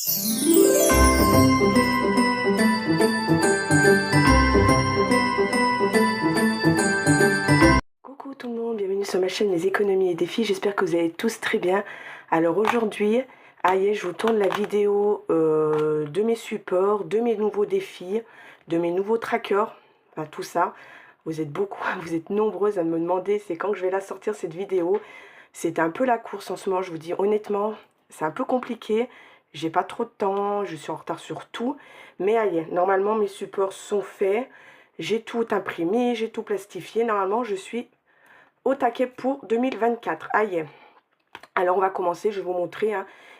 Coucou tout le monde, bienvenue sur ma chaîne Les économies et défis, j'espère que vous allez tous très bien. Alors aujourd'hui, je vous tourne la vidéo de mes supports, de mes nouveaux défis, de mes nouveaux trackers, enfin tout ça. Vous êtes beaucoup, vous êtes nombreuses à me demander c'est quand que je vais la sortir cette vidéo. C'est un peu la course en ce moment, je vous dis honnêtement, c'est un peu compliqué. J'ai pas trop de temps, je suis en retard sur tout. Mais normalement mes supports sont faits. J'ai tout imprimé, j'ai tout plastifié. Normalement je suis au taquet pour 2024. Alors on va commencer, je vais vous montrer.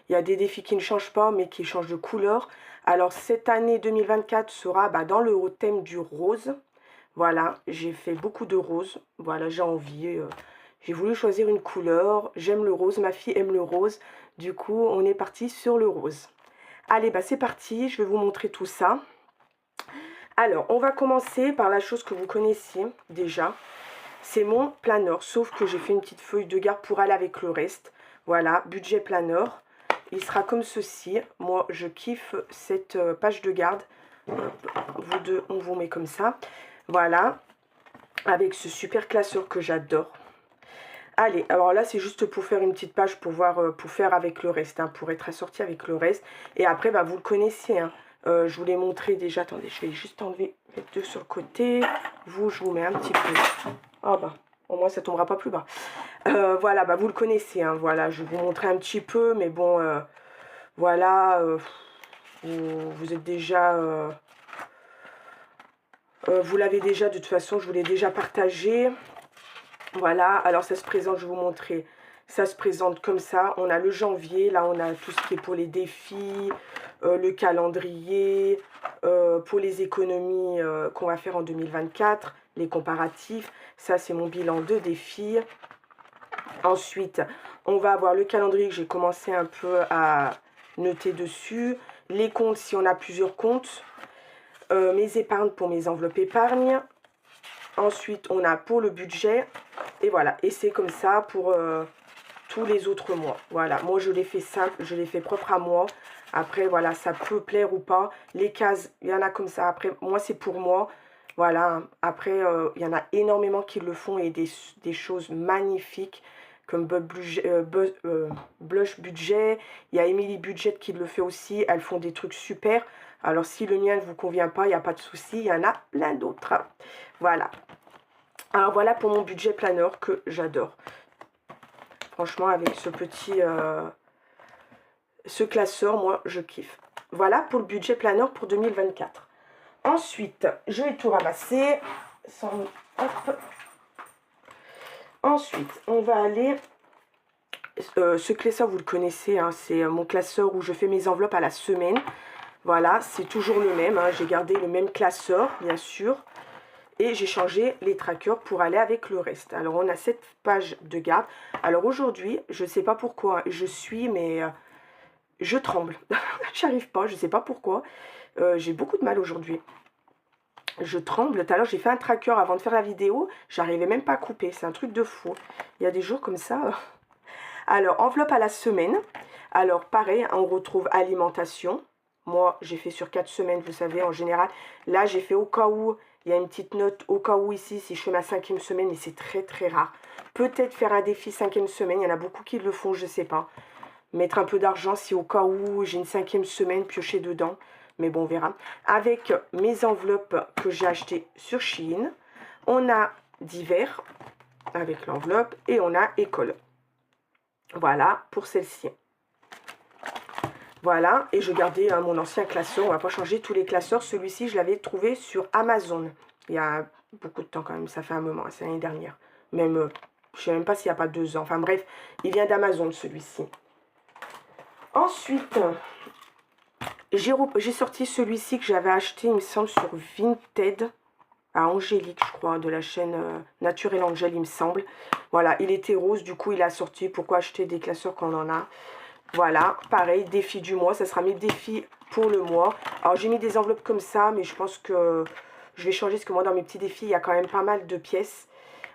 Il y a des défis qui ne changent pas mais qui changent de couleur. Alors cette année 2024 sera dans le thème du rose. Voilà, j'ai fait beaucoup de rose. Voilà, j'ai envie. J'ai voulu choisir une couleur. J'aime le rose, ma fille aime le rose. Du coup, on est parti sur le rose. Allez, c'est parti. Je vais vous montrer tout ça. Alors, on va commencer par la chose que vous connaissiez déjà. C'est mon planeur, sauf que j'ai fait une petite feuille de garde pour aller avec le reste. Voilà, budget planeur. Il sera comme ceci. Moi, je kiffe cette page de garde. Vous deux, on vous met comme ça. Voilà, avec ce super classeur que j'adore. Allez, alors là, c'est juste pour faire une petite page pour voir, pour faire avec le reste, pour être assorti avec le reste. Et après, vous le connaissez, je vous l'ai montré déjà. Attendez, je vais juste enlever les deux sur le côté. Vous, je vous mets un petit peu. Oh au moins ça tombera pas plus bas. Voilà, vous le connaissez, voilà, je vais vous montrer un petit peu, mais bon, voilà, vous êtes déjà, vous l'avez déjà, de toute façon, je vous l'ai déjà partagé. Voilà, alors ça se présente, je vais vous montrer, ça se présente comme ça. On a le janvier, là on a tout ce qui est pour les défis, le calendrier, pour les économies qu'on va faire en 2024, les comparatifs. Ça c'est mon bilan de défis. Ensuite, on va avoir le calendrier que j'ai commencé un peu à noter dessus. Les comptes si on a plusieurs comptes. Mes épargnes pour mes enveloppes épargne. Ensuite, on a pour le budget. Et voilà, et c'est comme ça pour tous les autres mois. Voilà, moi je l'ai fait simple, je l'ai fait propre à moi. Après, voilà, ça peut plaire ou pas. Les cases, il y en a comme ça. Après, moi c'est pour moi. Voilà, après, il y en a énormément qui le font et des choses magnifiques comme Blush Budget. Il y a Emily Budget qui le fait aussi. Elles font des trucs super. Alors, si le mien ne vous convient pas, il n'y a pas de souci. Il y en a plein d'autres. Voilà. Alors, voilà pour mon budget planeur que j'adore. Franchement, avec ce petit... ce classeur, moi, je kiffe. Voilà pour le budget planeur pour 2024. Ensuite, je vais tout ramasser. Hop. Ensuite, on va aller... ce classeur, vous le connaissez, c'est mon classeur où je fais mes enveloppes à la semaine. Voilà, c'est toujours le même. J'ai gardé le même classeur, bien sûr. Et j'ai changé les trackers pour aller avec le reste. Alors, on a cette page de garde. Alors, aujourd'hui, je ne sais pas pourquoi, mais je tremble. J'arrive pas, je ne sais pas pourquoi. J'ai beaucoup de mal aujourd'hui. Je tremble. Tout à l'heure, j'ai fait un tracker avant de faire la vidéo. J'arrivais même pas à couper. C'est un truc de fou. Il y a des jours comme ça. Alors, enveloppe à la semaine. Alors, pareil, on retrouve alimentation. Moi, j'ai fait sur 4 semaines, vous savez, en général. Là, j'ai fait au cas où. Il y a une petite note au cas où ici, si je fais ma 5e semaine, mais c'est très, très rare. Peut-être faire un défi 5e semaine. Il y en a beaucoup qui le font, je ne sais pas. Mettre un peu d'argent si au cas où j'ai une 5e semaine, piocher dedans. Mais bon, on verra. Avec mes enveloppes que j'ai achetées sur Shein. On a divers avec l'enveloppe et on a école. Voilà pour celle-ci. Voilà, et je gardais mon ancien classeur. On va pas changer tous les classeurs. Celui-ci, je l'avais trouvé sur Amazon. Il y a beaucoup de temps quand même, ça fait un moment, c'est l'année dernière. Même, je sais même pas s'il n'y a pas 2 ans. Enfin bref, il vient d'Amazon celui-ci. Ensuite, j'ai sorti celui-ci que j'avais acheté, il me semble, sur Vinted. À Angélique, je crois, de la chaîne Naturel Angel, il me semble. Voilà, il était rose, du coup, il a sorti. Pourquoi acheter des classeurs quand on en a? Voilà, pareil, défi du mois. Ça sera mes défis pour le mois. Alors, j'ai mis des enveloppes comme ça, mais je pense que je vais changer. Parce que moi, dans mes petits défis, il y a quand même pas mal de pièces.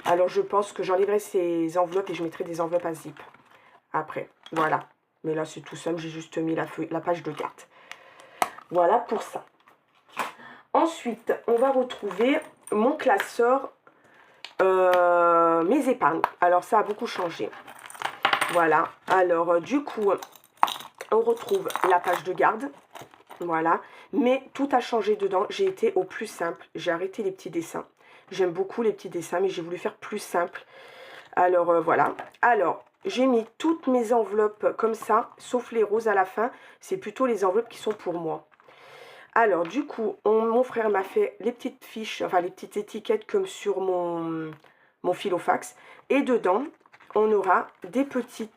Alors, je pense que j'enlèverai ces enveloppes et je mettrai des enveloppes à zip. Après, voilà. Mais là, c'est tout simple, j'ai juste mis la page de garde. Voilà pour ça. Ensuite, on va retrouver mon classeur, mes épargnes. Alors, ça a beaucoup changé. Voilà. Alors, du coup, on retrouve la page de garde. Voilà. Mais tout a changé dedans. J'ai été au plus simple. J'ai arrêté les petits dessins. J'aime beaucoup les petits dessins, mais j'ai voulu faire plus simple. Alors, voilà. Alors, j'ai mis toutes mes enveloppes comme ça, sauf les roses à la fin. C'est plutôt les enveloppes qui sont pour moi. Alors, du coup, mon frère m'a fait les petites fiches, enfin les petites étiquettes comme sur mon filofax. Et dedans, on aura des petits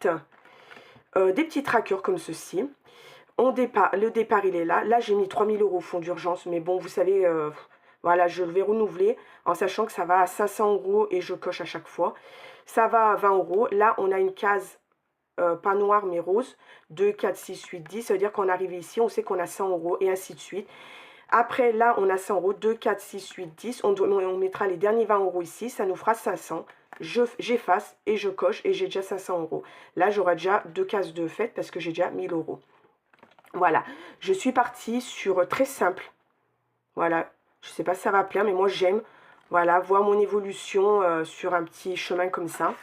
trackers comme ceci. Le départ, il est là. Là, j'ai mis 3000 € au fond d'urgence. Mais bon, vous savez, voilà, je le vais renouveler en sachant que ça va à 500 € et je coche à chaque fois. Ça va à 20 €. Là, on a une case pas noire mais rose. 2, 4, 6, 8, 10. Ça veut dire qu'on arrive ici, on sait qu'on a 100 € et ainsi de suite. Après, là, on a 100 €. 2, 4, 6, 8, 10. On mettra les derniers 20 € ici. Ça nous fera 500. J'efface et je coche et j'ai déjà 500 €. Là, j'aurai déjà 2 cases de fête parce que j'ai déjà 1000 €. Voilà. Je suis partie sur très simple. Voilà. Je ne sais pas si ça va plaire, mais moi, j'aime. Voilà, voir mon évolution sur un petit chemin comme ça.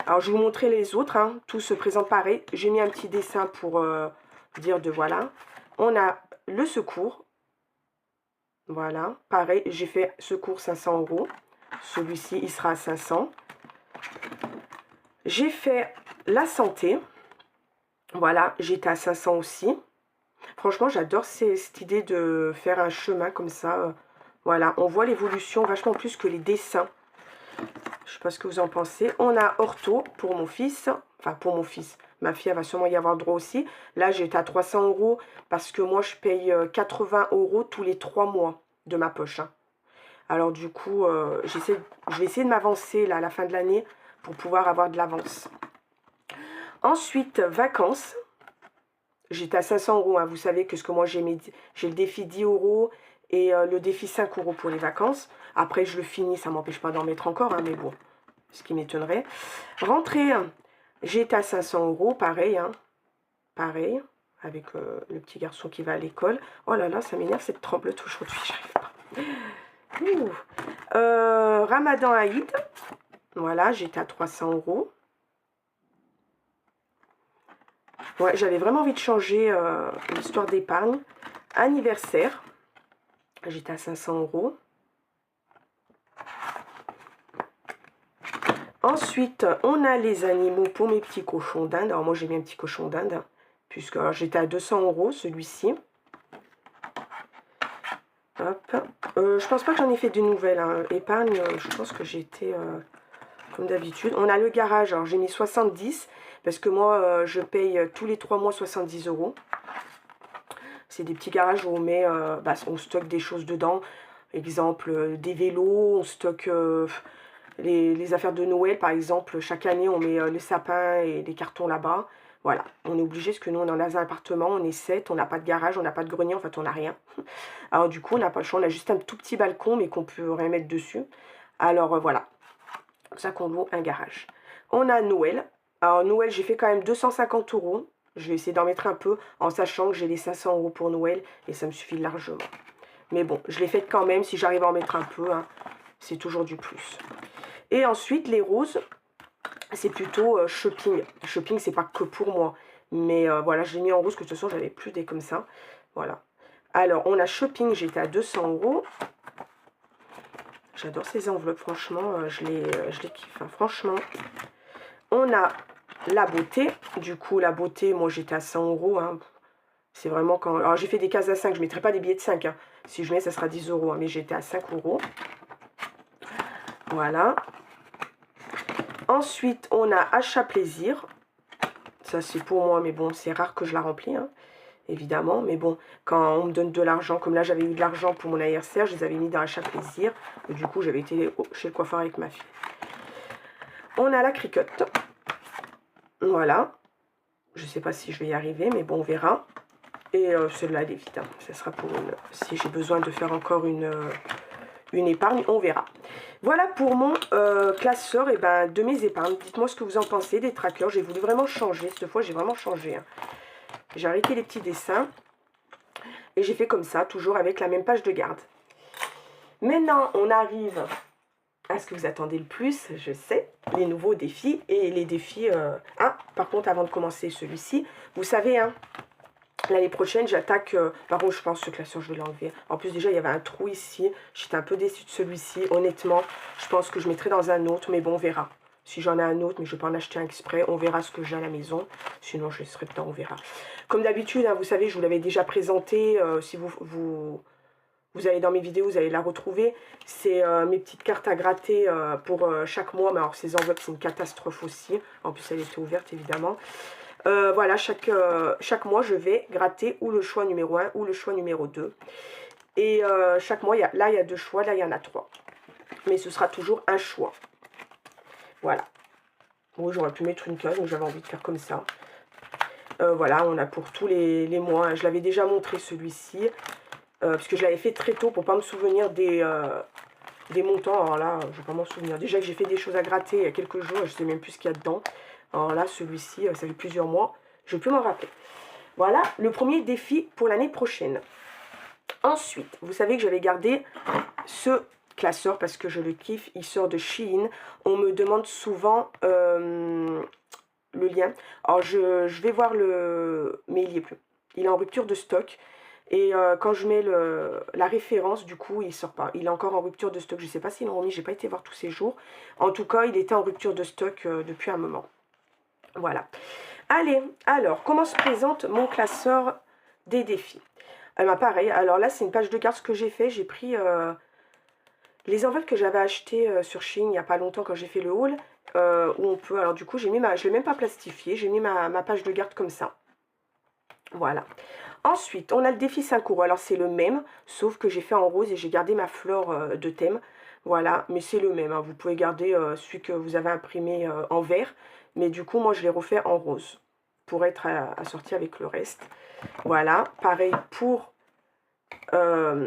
Alors, je vais vous montrer les autres. Hein. Tout se présente pareil. J'ai mis un petit dessin pour dire de voilà. On a le secours. Voilà, pareil, j'ai fait secours 500 €. Celui-ci, il sera à 500. J'ai fait la santé. Voilà, j'étais à 500 aussi. Franchement, j'adore cette idée de faire un chemin comme ça. Voilà, on voit l'évolution vachement plus que les dessins. Je sais pas ce que vous en pensez. On a ortho pour mon fils. Enfin, pour mon fils. Ma fille, elle va sûrement y avoir droit aussi. Là, j'étais à 300 € parce que moi, je paye 80 € tous les 3 mois de ma poche. Hein. Alors, du coup, je vais essayer de m'avancer là à la fin de l'année pour pouvoir avoir de l'avance. Ensuite, vacances. J'étais à 500 €. Hein. Vous savez que moi, j'ai le défi 10 € et le défi 5 € pour les vacances. Après, je le finis, ça ne m'empêche pas d'en mettre encore, hein, mais bon, ce qui m'étonnerait. Rentrée, j'étais à 500 €, pareil, hein, pareil, avec le petit garçon qui va à l'école. Oh là là, ça m'énerve cette tremblote aujourd'hui, j'arrive pas. Ramadan Aïd, voilà, j'étais à 300 €. Ouais, j'avais vraiment envie de changer l'histoire d'épargne. Anniversaire, j'étais à 500 €. Ensuite, on a les animaux pour mes petits cochons d'Inde. Alors, moi, j'ai mis un petit cochon d'Inde, puisque j'étais à 200 € celui-ci. Hop. Je pense pas que j'en ai fait de nouvelles. Hein. Épargne, je pense que j'étais comme d'habitude. On a le garage. Alors, j'ai mis 70, parce que moi, je paye tous les 3 mois 70 €. C'est des petits garages où on met, on stocke des choses dedans. Exemple, des vélos, on stocke... les affaires de Noël, par exemple, chaque année, on met les sapins et les cartons là-bas. Voilà, on est obligé, parce que nous, on est dans un appartement, on est 7, on n'a pas de garage, on n'a pas de grenier, en fait, on n'a rien. Alors, du coup, on n'a pas le choix, on a juste un tout petit balcon, mais qu'on peut rien mettre dessus. Alors, voilà, c'est pour ça qu'on loue un garage. On a Noël. Alors, Noël, j'ai fait quand même 250 €. Je vais essayer d'en mettre un peu, en sachant que j'ai les 500 € pour Noël, et ça me suffit largement. Mais bon, je l'ai fait quand même, si j'arrive à en mettre un peu, hein, c'est toujours du plus. Et ensuite, les roses, c'est plutôt shopping. Shopping, c'est pas que pour moi. Mais voilà, je l'ai mis en rose, que de toute façon, j'avais plus des comme ça. Voilà. Alors, on a shopping, j'étais à 200 €. J'adore ces enveloppes, franchement, je les kiffe. Hein, franchement. On a la beauté. Du coup, la beauté, moi, j'étais à 100 €. Hein. C'est vraiment quand... Alors, j'ai fait des cases à 5. Je ne mettrai pas des billets de 5. Hein. Si je mets, ça sera 10 €. Hein, mais j'étais à 5 €. Voilà. Ensuite, on a achat plaisir. Ça, c'est pour moi, mais bon, c'est rare que je la remplis, hein, évidemment. Mais bon, quand on me donne de l'argent, comme là, j'avais eu de l'argent pour mon anniversaire, je les avais mis dans achat plaisir. Et du coup, j'avais été chez le coiffeur avec ma fille. On a la cricotte. Voilà. Je ne sais pas si je vais y arriver, mais bon, on verra. Et celle-là, elle est vide. Hein. Ça sera pour une... Si j'ai besoin de faire encore une une épargne, on verra. Voilà pour mon classeur de mes épargnes. Dites-moi ce que vous en pensez des trackers. J'ai voulu vraiment changer. Cette fois, j'ai vraiment changé. Hein. J'ai arrêté les petits dessins. Et j'ai fait comme ça, toujours avec la même page de garde. Maintenant, on arrive à ce que vous attendez le plus, je sais, les nouveaux défis. Et les défis... Ah, par contre, avant de commencer celui-ci, vous savez, hein, l'année prochaine, j'attaque... par contre, je pense que ce classeur, je vais l'enlever. En plus, déjà, il y avait un trou ici. J'étais un peu déçue de celui-ci. Honnêtement, je pense que je mettrai dans un autre, mais bon, on verra. Si j'en ai un autre, mais je ne vais pas en acheter un exprès, on verra ce que j'ai à la maison. Sinon, je laisserai dedans, on verra. Comme d'habitude, hein, vous savez, je vous l'avais déjà présenté. Si vous allez dans mes vidéos, vous allez la retrouver. C'est mes petites cartes à gratter pour chaque mois. Mais alors, ces enveloppes, c'est une catastrophe aussi. En plus, elle était ouverte, évidemment. Voilà, chaque mois, je vais gratter ou le choix numéro 1 ou le choix numéro 2. Et chaque mois, là, il y a 2 choix. Là, il y en a 3. Mais ce sera toujours un choix. Voilà. Bon, j'aurais pu mettre une case, donc j'avais envie de faire comme ça. Voilà, on a pour tous les mois. Je l'avais déjà montré celui-ci. Parce que je l'avais fait très tôt pour ne pas me souvenir des montants. Alors là, je ne vais pas m'en souvenir. Déjà que j'ai fait des choses à gratter il y a quelques jours, je ne sais même plus ce qu'il y a dedans. Alors là, celui-ci, ça fait plusieurs mois. Je peux m'en rappeler. Voilà le premier défi pour l'année prochaine. Ensuite, vous savez que j'avais gardé ce classeur parce que je le kiffe. Il sort de Shein. On me demande souvent le lien. Alors, je vais voir mais il n'y est plus. Il est en rupture de stock. Et quand je mets la référence, du coup, il ne sort pas. Il est encore en rupture de stock. Je ne sais pas s'ils l'ont remis. Je n'ai pas été voir tous ces jours. En tout cas, il était en rupture de stock depuis un moment. Voilà. Allez, alors, comment se présente mon classeur des défis? Pareil, alors là, c'est une page de garde. Ce que j'ai fait, j'ai pris les enveloppes que j'avais achetées sur Shein il n'y a pas longtemps quand j'ai fait le haul. Où on peut, alors du coup, je ne l'ai même pas plastifié. J'ai mis ma page de garde comme ça. Voilà. Ensuite, on a le défi 5 euros. Alors, c'est le même, sauf que j'ai fait en rose et j'ai gardé ma fleur de thème. Voilà, mais c'est le même. Hein. Vous pouvez garder celui que vous avez imprimé en vert. Mais du coup, moi, je l'ai refait en rose pour être assorti avec le reste. Voilà, pareil pour le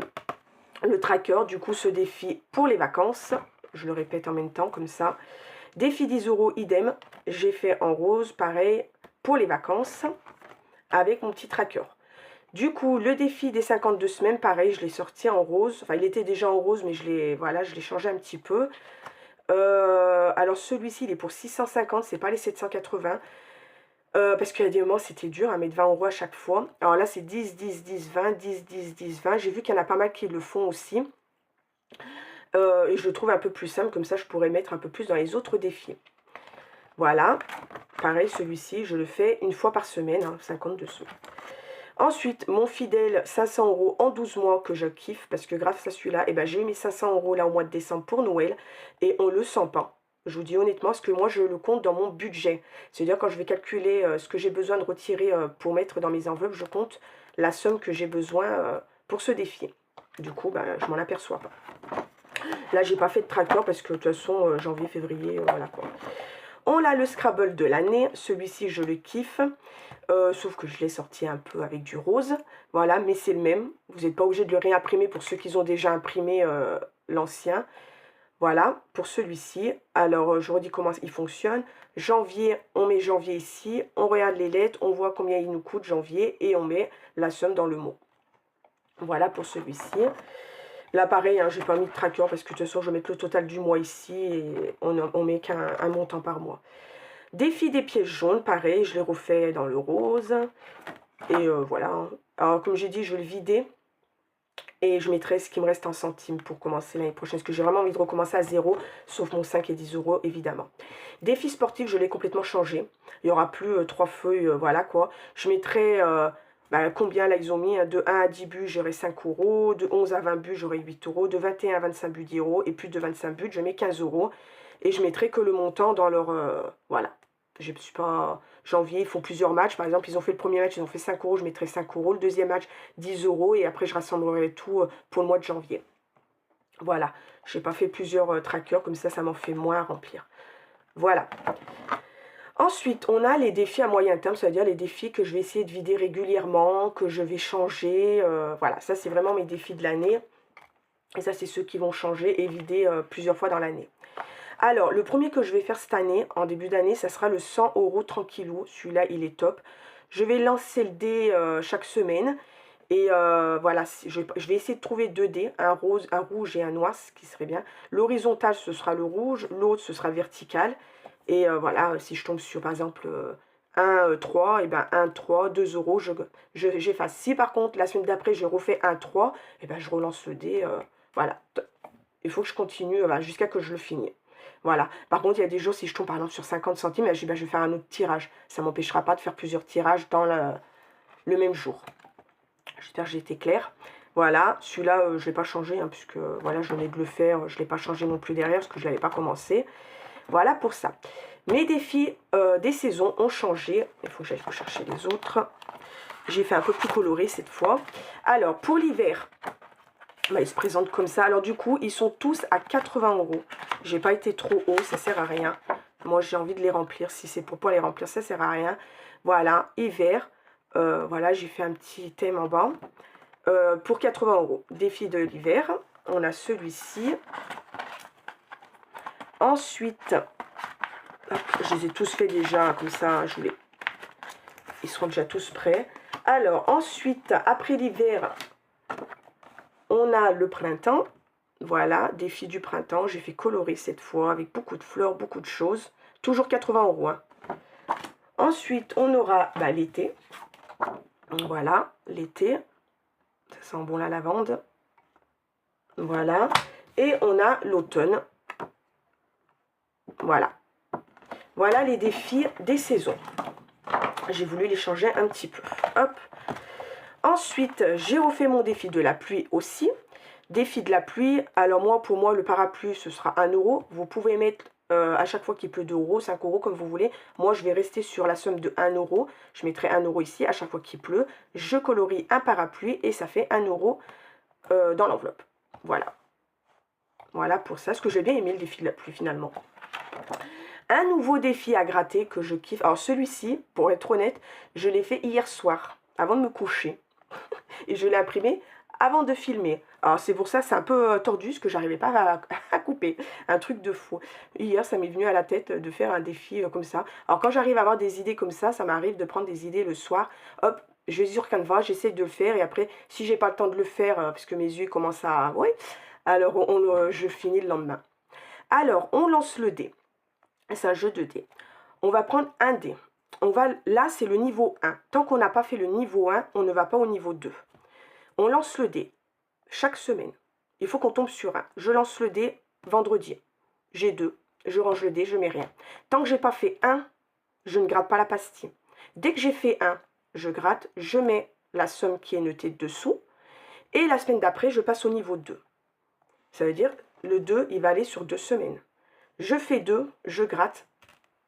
tracker. Du coup, ce défi pour les vacances. Je le répète en même temps, comme ça. Défi 10 euros, idem. J'ai fait en rose, pareil, pour les vacances, avec mon petit tracker. Du coup, le défi des 52 semaines, pareil, je l'ai sorti en rose. Enfin, il était déjà en rose, mais je l'ai changé un petit peu. Alors, celui-ci, il est pour 650, c'est pas les 780. Parce qu'il y a des moments, c'était dur à mettre 20 euros à chaque fois. Alors là, c'est 10, 10, 10, 20, 10, 10, 10, 20. J'ai vu qu'il y en a pas mal qui le font aussi. Et je le trouve un peu plus simple, comme ça, je pourrais mettre un peu plus dans les autres défis. Voilà. Pareil, celui-ci, je le fais une fois par semaine, hein, 52 sous. Ensuite, mon fidèle 500 euros en 12 mois que je kiffe parce que grâce à celui-là, j'ai eu mes 500 euros là au mois de décembre pour Noël et on ne le sent pas. Je vous dis honnêtement, parce que moi je le compte dans mon budget. C'est-à-dire quand je vais calculer ce que j'ai besoin de retirer pour mettre dans mes enveloppes, je compte la somme que j'ai besoin pour ce défi. Du coup, je m'en aperçois pas. Là, j'ai pas fait de tracker parce que de toute façon, janvier, février, voilà quoi. On a le Scrabble de l'année. Celui-ci, je le kiffe. Sauf que je l'ai sorti un peu avec du rose. Voilà, mais c'est le même. Vous n'êtes pas obligé de le réimprimer pour ceux qui ont déjà imprimé l'ancien. Voilà, pour celui-ci. Alors, je redis comment il fonctionne. Janvier, on met janvier ici. On regarde les lettres. On voit combien il nous coûte janvier. Et on met la somme dans le mot. Voilà pour celui-ci. Là, pareil, hein, j'ai pas mis de tracker parce que de toute façon, je vais mettre le total du mois ici et on met qu'un montant par mois. Défi des pièces jaunes, pareil, je l'ai refait dans le rose. Et voilà. Alors, comme j'ai dit, je vais le vider. Et je mettrai ce qui me reste en centimes pour commencer l'année prochaine. Parce que j'ai vraiment envie de recommencer à zéro, sauf mon 5 et 10 euros, évidemment. Défi sportif, je l'ai complètement changé. Il n'y aura plus 3 feuilles, voilà quoi. Je mettrai... combien là ils ont mis, de 1 à 10 buts j'aurai 5 euros, de 11 à 20 buts j'aurai 8 euros, de 21 à 25 buts 10 euros et plus de 25 buts je mets 15 euros et je mettrai que le montant dans leur voilà, je suis pas janvier, ils font plusieurs matchs, par exemple ils ont fait le premier match, ils ont fait 5 euros, je mettrai 5 euros, le deuxième match 10 euros et après je rassemblerai tout pour le mois de janvier. Voilà, j'ai pas fait plusieurs trackers, comme ça m'en fait moins à remplir. Voilà. Ensuite, on a les défis à moyen terme, c'est-à-dire les défis que je vais essayer de vider régulièrement, que je vais changer. Voilà, ça c'est vraiment mes défis de l'année. Et ça, c'est ceux qui vont changer et vider plusieurs fois dans l'année. Alors, le premier que je vais faire cette année, en début d'année, ça sera le 100 € tranquillou. Celui-là, il est top. Je vais lancer le dé chaque semaine. Et voilà, je vais essayer de trouver 2 dés, un rose, un rouge et un noir, ce qui serait bien. L'horizontal, ce sera le rouge, l'autre, ce sera le vertical. Et voilà, si je tombe sur, par exemple, 1, 3, et ben 1, 3, 2 €, j'efface. Si par contre, la semaine d'après, je refais 1, 3, et ben je relance le dé, voilà. Il faut que je continue jusqu'à que je le finisse. Voilà. Par contre, il y a des jours, si je tombe par exemple sur 50 centimes, je dis, ben, je vais faire un autre tirage. Ça ne m'empêchera pas de faire plusieurs tirages dans le même jour. J'espère que j'ai été claire. Voilà, celui-là, je ne l'ai pas changé, hein, puisque voilà, je venais de le faire. Je ne l'ai pas changé non plus derrière, parce que je ne l'avais pas commencé. Voilà pour ça. Mes défis des saisons ont changé. Il faut que j'aille chercher les autres. J'ai fait un peu plus coloré cette fois. Alors, pour l'hiver, ils se présentent comme ça. Alors, du coup, ils sont tous à 80 €. J'ai pas été trop haut, ça sert à rien. Moi, j'ai envie de les remplir. Si c'est pour pas les remplir, ça sert à rien. Voilà, hiver. Voilà, j'ai fait un petit thème en bas. Pour 80 €. Défi de l'hiver. On a celui-ci. Ensuite, hop, je les ai tous faits déjà, comme ça, ils seront déjà tous prêts. Alors, ensuite, après l'hiver, on a le printemps. Voilà, défi du printemps. J'ai fait colorer cette fois avec beaucoup de fleurs, beaucoup de choses. Toujours 80 €. Hein. Ensuite, on aura l'été. Voilà, l'été. Ça sent bon la lavande. Voilà. Et on a l'automne. Voilà. Voilà les défis des saisons. J'ai voulu les changer un petit peu. Hop. Ensuite, j'ai refait mon défi de la pluie aussi. Défi de la pluie. Alors moi, pour moi, le parapluie, ce sera 1 €. Vous pouvez mettre à chaque fois qu'il pleut 2 €, 5 € comme vous voulez. Moi, je vais rester sur la somme de 1 €. Je mettrai 1 € ici à chaque fois qu'il pleut. Je colorie un parapluie et ça fait 1 € dans l'enveloppe. Voilà. Voilà pour ça. Ce que j'ai bien aimé le défi de la pluie finalement. Un nouveau défi à gratter que je kiffe. Alors celui-ci, pour être honnête, je l'ai fait hier soir, avant de me coucher. Et je l'ai imprimé avant de filmer. Alors c'est pour ça, c'est un peu tordu, parce que j'arrivais pas à couper. Un truc de fou. Hier, ça m'est venu à la tête de faire un défi comme ça. Alors quand j'arrive à avoir des idées comme ça m'arrive de prendre des idées le soir. Hop, je vais sur Canva, j'essaie de le faire. Et après, si j'ai pas le temps de le faire, parce que mes yeux commencent à... Oui, alors je finis le lendemain. Alors, on lance le dé. C'est un jeu de dés. On va prendre un dé. Là, c'est le niveau 1. Tant qu'on n'a pas fait le niveau 1, on ne va pas au niveau 2. On lance le dé chaque semaine. Il faut qu'on tombe sur un. Je lance le dé vendredi. J'ai 2. Je range le dé, je mets rien. Tant que j'ai pas fait 1, je ne gratte pas la pastille. Dès que j'ai fait 1, je gratte, je mets la somme qui est notée dessous. Et la semaine d'après, je passe au niveau 2. Ça veut dire, le 2, il va aller sur 2 semaines. Je fais 2, je gratte,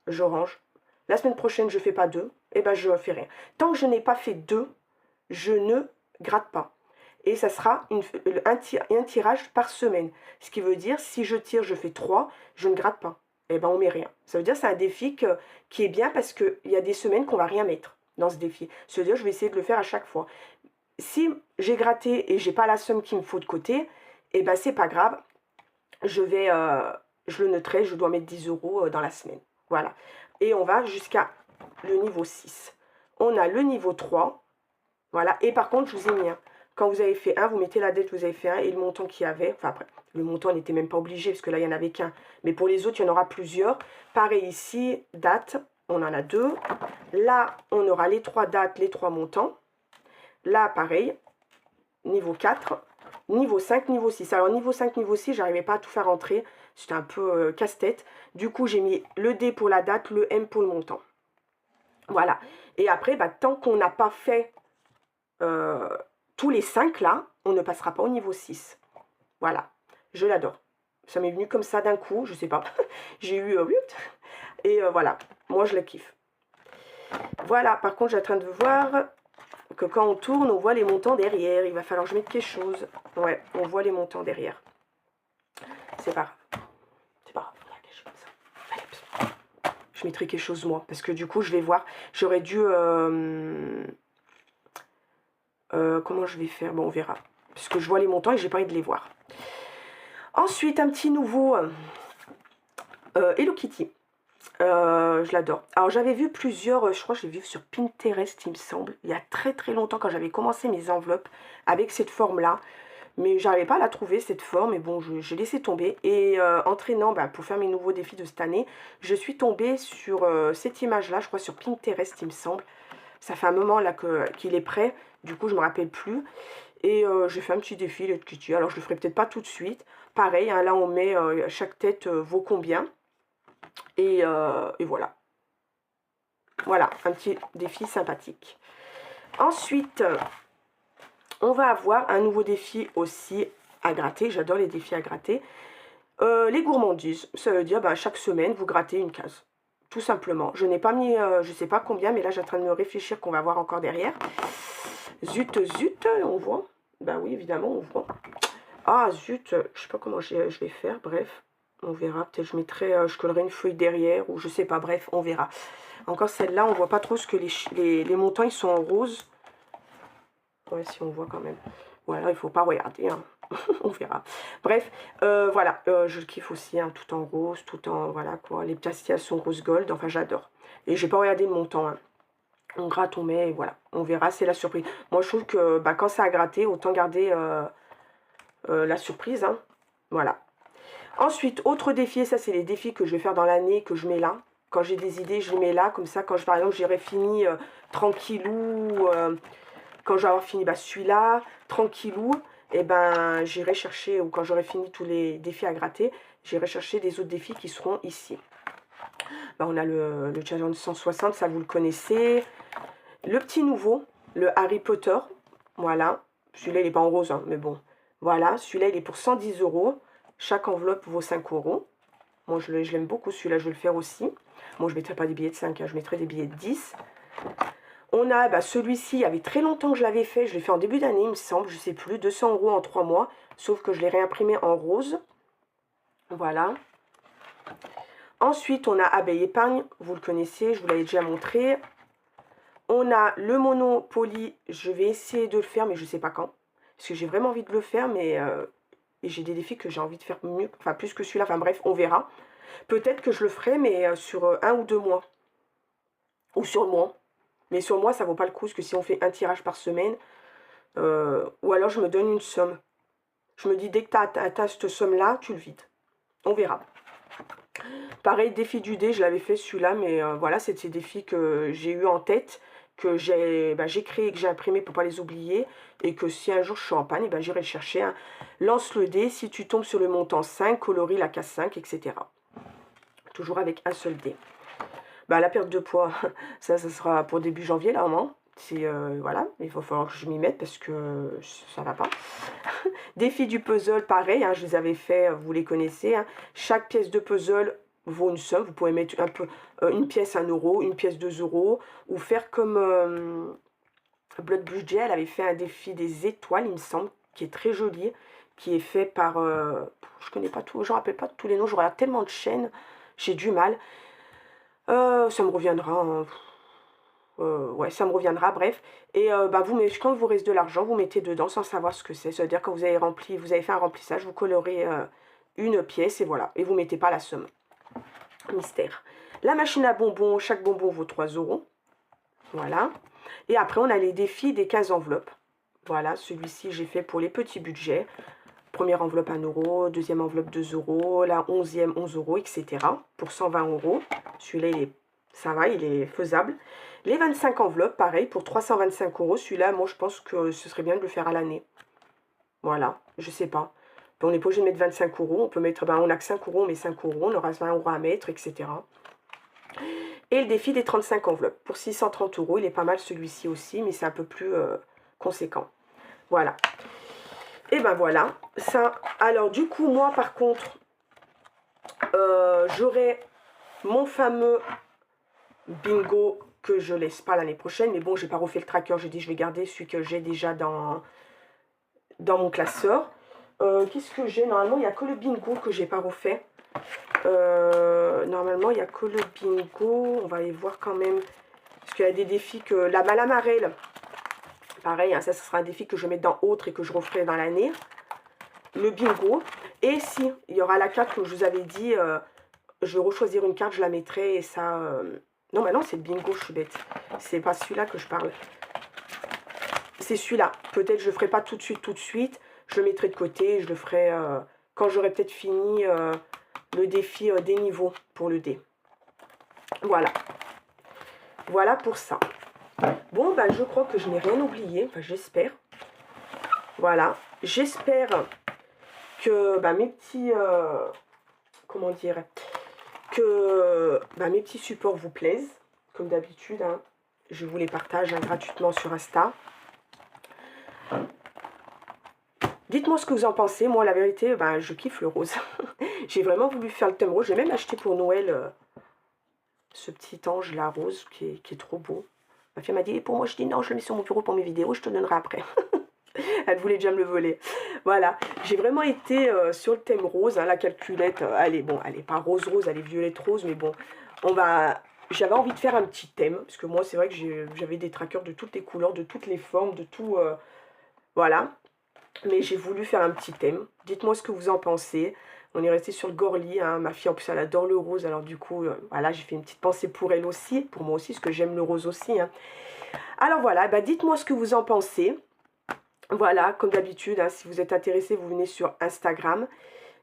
je range. La semaine prochaine, je ne fais pas 2, et ben je ne fais rien. Tant que je n'ai pas fait 2, je ne gratte pas. Et ça sera un tirage par semaine. Ce qui veut dire, si je tire, je fais 3, je ne gratte pas. Et ben on met rien. Ça veut dire que c'est un défi qui est bien parce qu'il y a des semaines qu'on ne va rien mettre dans ce défi. Ça veut dire que je vais essayer de le faire à chaque fois. Si j'ai gratté et j'ai pas la somme qu'il me faut de côté, et ben c'est pas grave. Je le noterai, je dois mettre 10 € dans la semaine. Voilà. Et on va jusqu'à le niveau 6. On a le niveau 3. Voilà. Et par contre, je vous ai mis un. Quand vous avez fait un, vous mettez la date que vous avez fait un et le montant qu'il y avait. Enfin, après, le montant n'était même pas obligé parce que là, il n'y en avait qu'un. Mais pour les autres, il y en aura plusieurs. Pareil ici, date. On en a 2. Là, on aura les 3 dates, les 3 montants. Là, pareil. Niveau 4. Niveau 5, niveau 6. Alors, niveau 5, niveau 6, j'arrivais pas à tout faire entrer. C'était un peu casse-tête. Du coup, j'ai mis le D pour la date, le M pour le montant. Voilà. Et après, tant qu'on n'a pas fait tous les 5 là, on ne passera pas au niveau 6. Voilà. Je l'adore. Ça m'est venu comme ça d'un coup. Je sais pas. J'ai eu... et voilà. Moi, je la kiffe. Voilà. Par contre, j'ai en train de voir... que quand on tourne, on voit les montants derrière. Il va falloir que je mette quelque chose. Ouais, on voit les montants derrière. C'est pas grave. C'est pas grave. On a quelque chose comme ça. Allez, je mettrai quelque chose moi. Parce que du coup, je vais voir. J'aurais dû... comment je vais faire? Bon, on verra. Parce que je vois les montants et j'ai pas envie de les voir. Ensuite, un petit nouveau Hello Kitty. Je l'adore. Alors j'avais vu plusieurs, je crois que j'ai vu sur Pinterest il me semble, il y a très très longtemps quand j'avais commencé mes enveloppes avec cette forme là. Mais j'arrivais pas à la trouver cette forme, et bon j'ai laissé tomber. Et entraînant pour faire mes nouveaux défis de cette année, je suis tombée sur cette image là, je crois sur Pinterest il me semble. Ça fait un moment là qu'il est prêt, du coup je me rappelle plus. Et j'ai fait un petit défi Hello Kitty, alors je le ferai peut-être pas tout de suite. Pareil, hein, là on met chaque tête vaut combien. Et voilà. Voilà, un petit défi sympathique. Ensuite, on va avoir un nouveau défi aussi à gratter. J'adore les défis à gratter. Les gourmandises, ça veut dire chaque semaine, vous grattez une case. Tout simplement. Je n'ai pas mis, je sais pas combien, mais là, j'ai en train de me réfléchir qu'on va voir encore derrière. Zut, zut, on voit. Ben oui, évidemment, on voit. Ah, zut, je sais pas comment je vais faire, bref. On verra, peut-être je mettrai, je collerai une feuille derrière, ou je sais pas, bref, on verra. Encore celle-là, on voit pas trop ce que les montants, ils sont en rose. Ouais, si on voit quand même. Voilà, il faut pas regarder, hein. On verra. Bref, voilà, je kiffe aussi, hein, tout en rose, tout en, voilà quoi. Les pastilles sont rose gold, enfin j'adore. Et j'ai pas regardé le montant, hein. On gratte, on met, et voilà, on verra, c'est la surprise. Moi, je trouve que quand ça a gratté, autant garder la surprise, hein. Voilà. Ensuite, autre défi, et ça c'est les défis que je vais faire dans l'année, que je mets là. Quand j'ai des idées, je les mets là, comme ça, quand par exemple j'irai fini tranquillou, quand j'aurai fini celui-là, tranquillou, et j'irai chercher, ou quand j'aurai fini tous les défis à gratter, j'irai chercher des autres défis qui seront ici. On a le challenge 160, ça vous le connaissez. Le petit nouveau, le Harry Potter, voilà. Celui-là, il n'est pas en rose, hein, mais bon. Voilà, celui-là, il est pour 110 €. Chaque enveloppe vaut 5 €. Moi, je l'aime beaucoup, celui-là, je vais le faire aussi. Moi, je ne mettrai pas des billets de 5, hein, je mettrai des billets de 10. On a celui-ci, il y avait très longtemps que je l'avais fait. Je l'ai fait en début d'année, il me semble, je ne sais plus. 200 € en 3 mois. Sauf que je l'ai réimprimé en rose. Voilà. Ensuite, on a Abeille Épargne. Vous le connaissez, je vous l'avais déjà montré. On a le Monopoly. Je vais essayer de le faire, mais je ne sais pas quand. Parce que j'ai vraiment envie de le faire, mais... et j'ai des défis que j'ai envie de faire mieux, enfin plus que celui-là, enfin bref, on verra. Peut-être que je le ferai, mais sur 1 ou 2 mois. Ou sur le mois. Mais sur le mois, ça vaut pas le coup, parce que si on fait un tirage par semaine, ou alors je me donne une somme. Je me dis, dès que tu as atteint cette somme-là, tu le vides. On verra. Pareil, défi du dé, je l'avais fait celui-là, mais voilà, c'est ces défis que j'ai eu en tête, que j'ai créé, que j'ai imprimé pour pas les oublier, et que si un jour je suis en panne, j'irai le chercher. Hein. Lance le dé, si tu tombes sur le montant 5, colorie la case 5, etc. Toujours avec un seul dé. La perte de poids, ça sera pour début janvier, là, vraiment. Voilà, il va falloir que je m'y mette parce que ça va pas. Défi du puzzle, pareil, hein, je les avais fait, vous les connaissez. Hein. Chaque pièce de puzzle vaut une somme. Vous pouvez mettre une pièce 1 €, une pièce 2 €, ou faire comme Blood Budget, elle avait fait un défi des étoiles, il me semble, qui est très joli, qui est fait par, je connais pas tout, je ne rappelle pas tous les noms, je regarde tellement de chaînes, j'ai du mal. Ça me reviendra, hein. Ouais, ça me reviendra, bref. Et quand vous reste de l'argent, vous mettez dedans sans savoir ce que c'est. C'est-à-dire quand vous avez fait un remplissage, vous colorez une pièce et voilà. Et vous mettez pas la somme. Mystère. La machine à bonbons, chaque bonbon vaut 3 €. Voilà. Et après, on a les défis des 15 enveloppes. Voilà, celui-ci, j'ai fait pour les petits budgets. Première enveloppe 1 €, deuxième enveloppe 2 €, la 11e 11 €, etc. Pour 120 €. Celui-là, ça va, il est faisable. Les 25 enveloppes, pareil, pour 325 €. Celui-là, moi, je pense que ce serait bien de le faire à l'année. Voilà, je sais pas. On n'est pas obligé de mettre 25 €. On peut mettre, on n'a que 5 €, on met 5 €. On aura 20 € à mettre, etc. Et le défi des 35 enveloppes. Pour 630 €, il est pas mal celui-ci aussi, mais c'est un peu plus conséquent. Voilà. Et voilà, ça. Alors, du coup, moi, par contre, j'aurai mon fameux bingo que je laisse pas l'année prochaine. Mais bon, j'ai pas refait le tracker. J'ai dit, je vais garder celui que j'ai déjà dans mon classeur. Qu'est-ce que j'ai? Normalement, il n'y a que le bingo que j'ai pas refait. Normalement, il n'y a que le bingo. On va aller voir quand même. Parce qu'il y a des défis que... La Malamarelle, pareil, hein, ça sera un défi que je vais mettre dans autre et que je referai dans l'année. le bingo. Et si, il y aura la carte que je vous avais dit, je vais rechoisir une carte, je la mettrai et ça... Non, mais non, c'est le bingo, je suis bête. C'est pas celui-là que je parle. C'est celui-là. Peut-être je le ferai pas tout de suite. Je le mettrai de côté. Je le ferai quand j'aurai peut-être fini le défi des niveaux pour le dé. Voilà. Voilà pour ça. Bon, ben, je crois que je n'ai rien oublié. Enfin, j'espère. Voilà. J'espère que ben, mes petits... comment dire, que mes petits supports vous plaisent, comme d'habitude, hein. Je vous les partage gratuitement sur Insta. Dites-moi ce que vous en pensez. Moi, la vérité, je kiffe le rose. J'ai vraiment voulu faire le thème rose. J'ai même acheté pour Noël ce petit ange, la rose, qui est trop beau. Ma fille m'a dit, pour moi, je dis non, je le mets sur mon bureau pour mes vidéos, je te donnerai après. Elle voulait déjà me le voler. Voilà, j'ai vraiment été sur le thème rose, hein, la calculette, elle est pas rose, elle est violette rose, mais bon, j'avais envie de faire un petit thème, parce que moi, c'est vrai que j'avais des trackers de toutes les couleurs, de toutes les formes, de tout, voilà. Mais j'ai voulu faire un petit thème. Dites-moi ce que vous en pensez. On est resté sur le Gorly, hein. Ma fille, en plus, elle adore le rose, alors du coup, voilà, j'ai fait une petite pensée pour elle aussi, pour moi aussi, parce que j'aime le rose aussi, hein. Alors voilà, dites-moi ce que vous en pensez. Voilà, comme d'habitude, hein, si vous êtes intéressé, vous venez sur Instagram.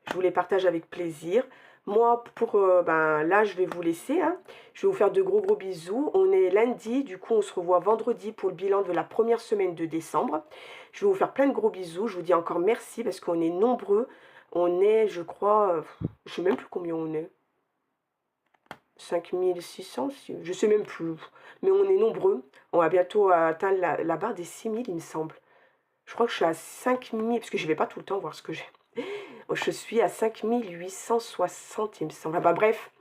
Je vous les partage avec plaisir. Moi, pour là, je vais vous laisser. Hein. Je vais vous faire de gros bisous. On est lundi, du coup, on se revoit vendredi pour le bilan de la première semaine de décembre. Je vais vous faire plein de gros bisous. Je vous dis encore merci parce qu'on est nombreux. On est, je crois, je ne sais même plus combien on est. 5600, je ne sais même plus. Mais on est nombreux. On va bientôt atteindre la barre des 6000, il me semble. Je crois que je suis à 5000, parce que je ne vais pas tout le temps voir ce que j'ai. Je suis à 5860, il me semble. Bref,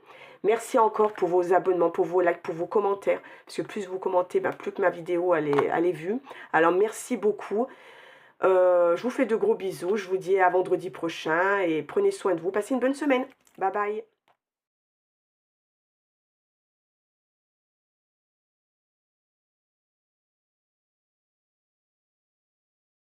merci encore pour vos abonnements, pour vos likes, pour vos commentaires. Parce que plus vous commentez, plus que ma vidéo elle est vue. Alors, merci beaucoup. Je vous fais de gros bisous. Je vous dis à vendredi prochain. Et prenez soin de vous. Passez une bonne semaine. Bye bye.